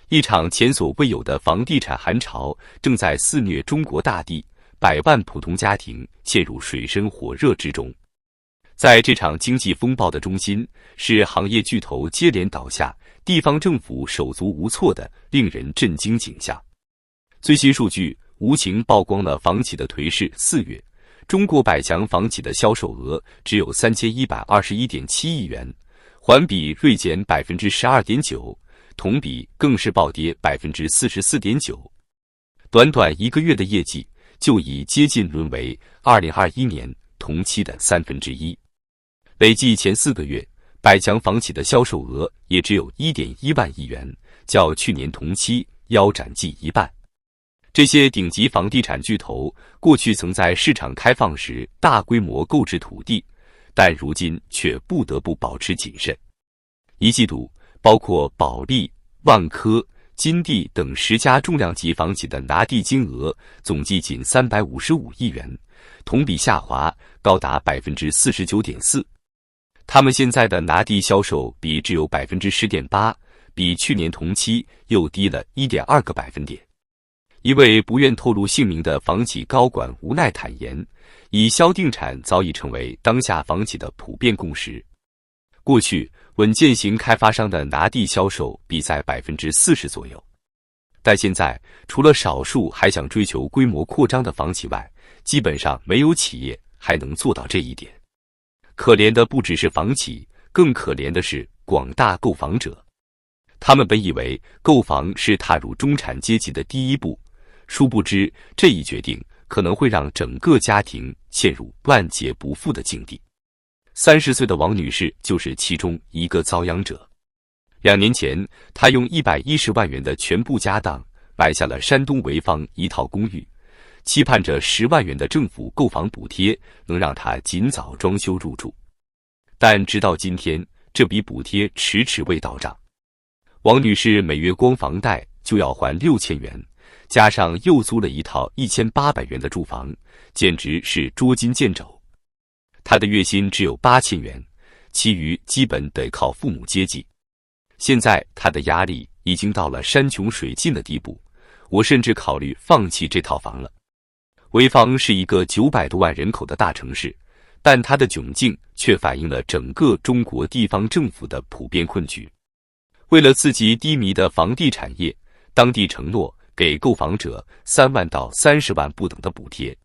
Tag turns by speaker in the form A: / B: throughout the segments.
A: 一场前所未有的房地产寒潮正在肆虐中国大地，百万普通家庭陷入水深火热之中。在这场经济风暴的中心，是行业巨头接连倒下，地方政府手足无措的令人震惊景象。最新数据无情曝光了房企的颓势。4月，中国百强房企的销售额只有3121.7亿元，环比锐减 12.9%， 同比更是暴跌 44.9%。短短1个月的业绩就已接近沦为2021年同期的1/3。累计前4个月，百强房企的销售额也只有 1.1万亿元，较去年同期腰斩近一半。这些顶级房地产巨头过去曾在市场开放时大规模购置土地，但如今却不得不保持谨慎。一季度，包括保利、万科、金地等10家重量级房企的拿地金额总计仅355亿元，同比下滑高达 49.4%。他们现在的拿地销售比只有 10.8%， 比去年同期又低了 1.2个百分点。一位不愿透露姓名的房企高管无奈坦言，以销定产早已成为当下房企的普遍共识。过去，稳健型开发商的拿地销售比在 40% 左右，但现在除了少数还想追求规模扩张的房企外，基本上没有企业还能做到这一点。可怜的不只是房企，更可怜的是广大购房者。他们本以为购房是踏入中产阶级的第一步，殊不知这一决定可能会让整个家庭陷入万劫不复的境地。30岁的王女士就是其中一个遭殃者。2年前，她用110万元的全部家当买下了山东潍坊一套公寓，期盼着10万元的政府购房补贴能让她尽早装修入住。但直到今天，这笔补贴迟迟未到账。王女士每月光房贷就要还6000元，加上又租了一套1800元的住房，简直是捉襟见肘。她的月薪只有8000元，其余基本得靠父母接济。现在她的压力已经到了山穷水尽的地步，我甚至考虑放弃这套房了。潍坊是一个900多万人口的大城市，但它的窘境却反映了整个中国地方政府的普遍困局。为了刺激低迷的房地产业，当地承诺给购房者3万到30万不等的补贴。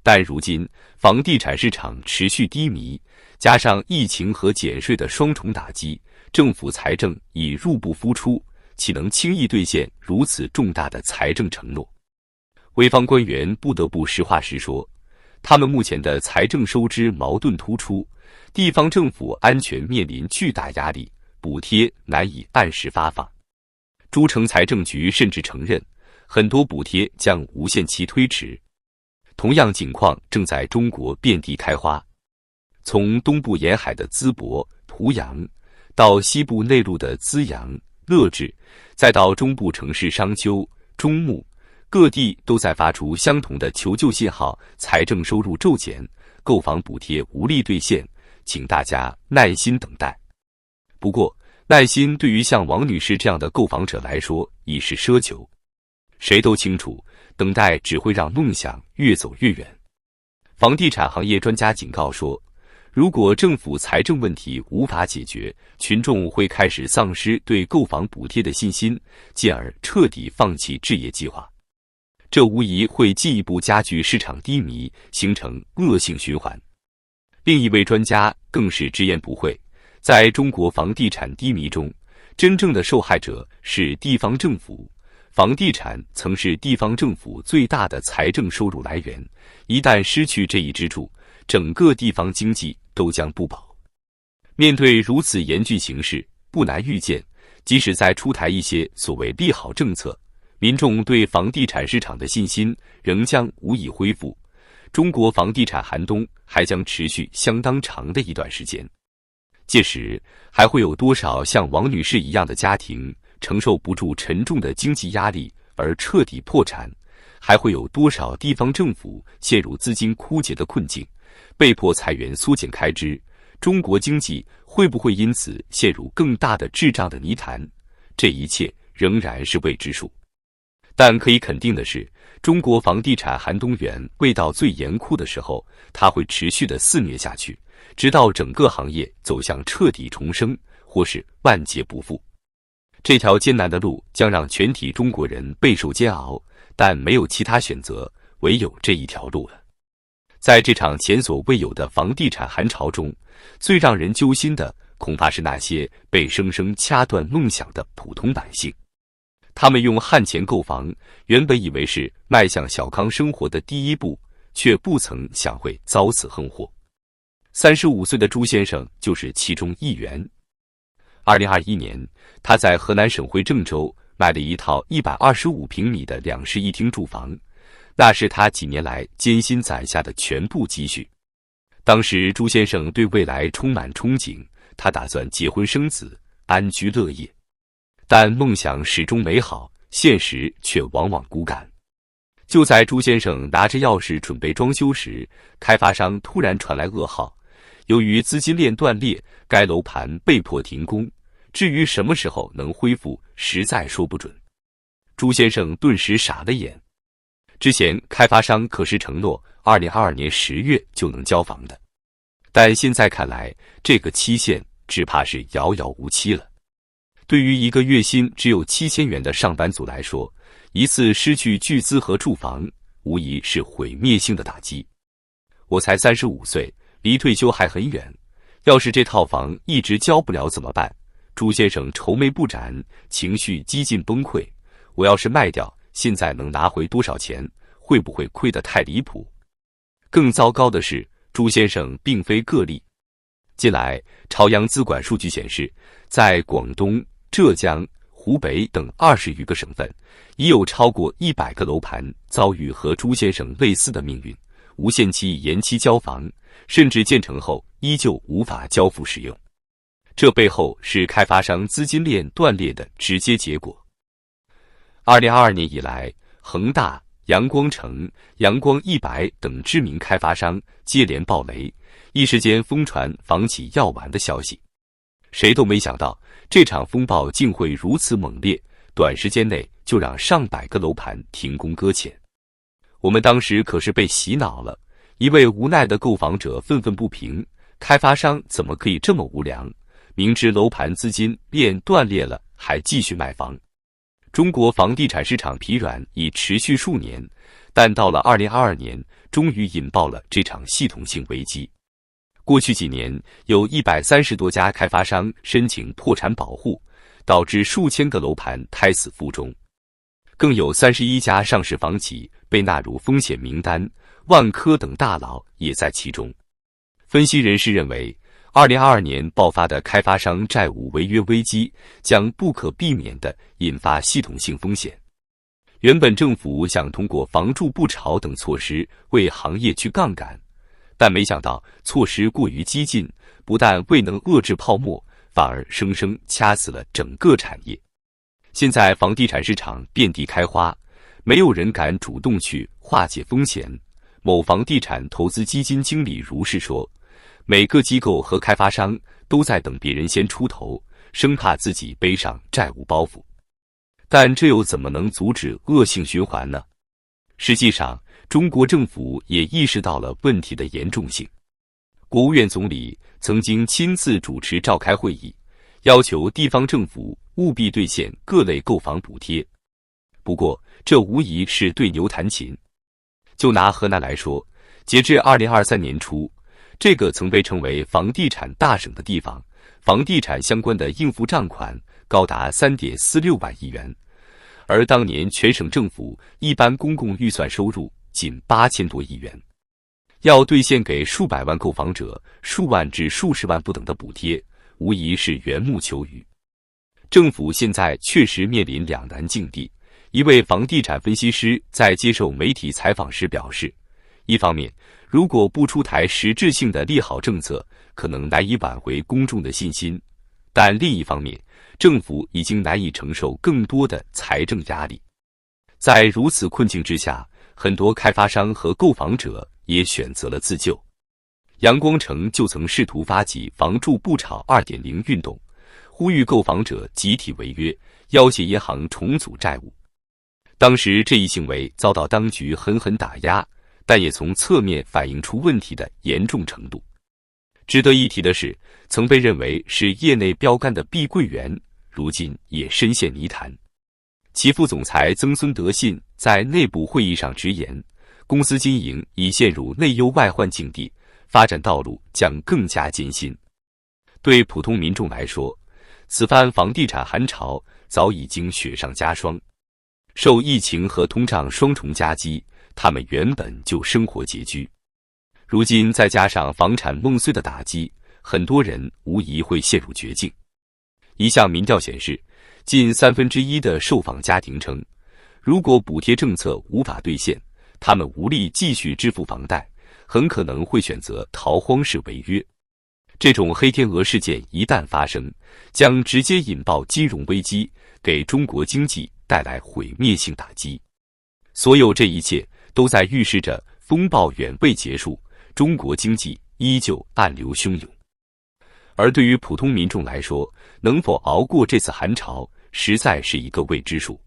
A: 但如今房地产市场持续低迷，加上疫情和减税的双重打击，政府财政已入不敷出，岂能轻易兑现如此重大的财政承诺？潍坊官员不得不实话实说，他们目前的财政收支矛盾突出，地方政府安全面临巨大压力，补贴难以按时发放。诸城财政局甚至承认，很多补贴将无限期推迟。同样景况正在中国遍地开花，从东部沿海的淄博、濮阳，到西部内陆的资阳、乐至，再到中部城市商丘、中牟，各地都在发出相同的求救信号：财政收入骤减，购房补贴无力兑现，请大家耐心等待。不过，耐心对于像王女士这样的购房者来说已是奢求。谁都清楚，等待只会让梦想越走越远。房地产行业专家警告说，如果政府财政问题无法解决，群众会开始丧失对购房补贴的信心，进而彻底放弃置业计划。这无疑会进一步加剧市场低迷，形成恶性循环。另一位专家更是直言不讳，在中国房地产低迷中，真正的受害者是地方政府。房地产曾是地方政府最大的财政收入来源，一旦失去这一支柱，整个地方经济都将不保。面对如此严峻形势，不难预见，即使再出台一些所谓利好政策，民众对房地产市场的信心仍将无以恢复。中国房地产寒冬还将持续相当长的一段时间。届时，还会有多少像王女士一样的家庭承受不住沉重的经济压力而彻底破产？还会有多少地方政府陷入资金枯竭的困境，被迫裁员缩减开支？中国经济会不会因此陷入更大的滞胀的泥潭？这一切仍然是未知数。但可以肯定的是，中国房地产寒冬远未到最严酷的时候，它会持续的肆虐下去，直到整个行业走向彻底重生，或是万劫不复。这条艰难的路将让全体中国人备受煎熬，但没有其他选择，唯有这一条路了。在这场前所未有的房地产寒潮中，最让人揪心的恐怕是那些被生生掐断梦想的普通百姓。他们用汗钱购房，原本以为是迈向小康生活的第一步，却不曾想会遭此横祸。35岁的朱先生就是其中一员。2021年，他在河南省会郑州买了一套125平米的2室1厅住房，那是他几年来艰辛攒下的全部积蓄。当时朱先生对未来充满憧憬，他打算结婚生子，安居乐业。但梦想始终美好，现实却往往骨感。就在朱先生拿着钥匙准备装修时，开发商突然传来噩耗，由于资金链断裂，该楼盘被迫停工。至于什么时候能恢复，实在说不准。朱先生顿时傻了眼。之前开发商可是承诺2022年10月就能交房的，但现在看来，这个期限只怕是遥遥无期了。对于一个月薪只有7000元的上班族来说，一次失去巨资和住房，无疑是毁灭性的打击。我才35岁，离退休还很远，要是这套房一直交不了怎么办？朱先生愁眉不展，情绪几近崩溃。我要是卖掉，现在能拿回多少钱？会不会亏得太离谱？更糟糕的是，朱先生并非个例。近来，朝阳资管数据显示，在广东、浙江、湖北等20余个省份，已有超过100个楼盘遭遇和朱先生类似的命运，无限期延期交房，甚至建成后依旧无法交付使用。这背后是开发商资金链断裂的直接结果。2022年以来，恒大、阳光城、阳光100等知名开发商接连爆雷，一时间疯传房企要完的消息。谁都没想到，这场风暴竟会如此猛烈，短时间内就让上百个楼盘停工搁浅。我们当时可是被洗脑了，一位无奈的购房者愤愤不平：开发商怎么可以这么无良？明知楼盘资金链断裂了，还继续卖房。中国房地产市场疲软已持续数年，但到了2022年，终于引爆了这场系统性危机。过去几年，有130多家开发商申请破产保护，导致数千个楼盘胎死腹中。更有31家上市房企被纳入风险名单，万科等大佬也在其中。分析人士认为，2022年爆发的开发商债务违约危机将不可避免地引发系统性风险。原本政府想通过房住不炒等措施为行业去杠杆，但没想到措施过于激进，不但未能遏制泡沫，反而生生掐死了整个产业。现在房地产市场遍地开花，没有人敢主动去化解风险。某房地产投资基金经理如是说，每个机构和开发商都在等别人先出头，生怕自己背上债务包袱。但这又怎么能阻止恶性循环呢？实际上，中国政府也意识到了问题的严重性。国务院总理曾经亲自主持召开会议，要求地方政府务必兑现各类购房补贴。不过，这无疑是对牛弹琴。就拿河南来说，截至2023年初，这个曾被称为房地产大省的地方，房地产相关的应付账款高达3.46万亿元，而当年全省政府一般公共预算收入仅8000多亿元。要兑现给数百万购房者数万至数十万不等的补贴，无疑是缘木求鱼。政府现在确实面临两难境地。一位房地产分析师在接受媒体采访时表示，一方面，如果不出台实质性的利好政策，可能难以挽回公众的信心；但另一方面，政府已经难以承受更多的财政压力。在如此困境之下，很多开发商和购房者也选择了自救。阳光城就曾试图发起房住不炒 2.0 运动，呼吁购房者集体违约，要挟银行重组债务。当时这一行为遭到当局狠狠打压，但也从侧面反映出问题的严重程度。值得一提的是，曾被认为是业内标杆的碧桂园，如今也深陷泥潭。其副总裁曾孙德信在内部会议上直言，公司经营已陷入内忧外患境地，发展道路将更加艰辛。对普通民众来说，此番房地产寒潮早已经雪上加霜。受疫情和通胀双重夹击，他们原本就生活拮据，如今再加上房产梦碎的打击，很多人无疑会陷入绝境。一项民调显示，近1/3的受访家庭称，如果补贴政策无法兑现，他们无力继续支付房贷，很可能会选择逃荒式违约。这种黑天鹅事件一旦发生，将直接引爆金融危机，给中国经济带来毁灭性打击。所有这一切都在预示着风暴远未结束，中国经济依旧暗流汹涌。而对于普通民众来说，能否熬过这次寒潮，实在是一个未知数。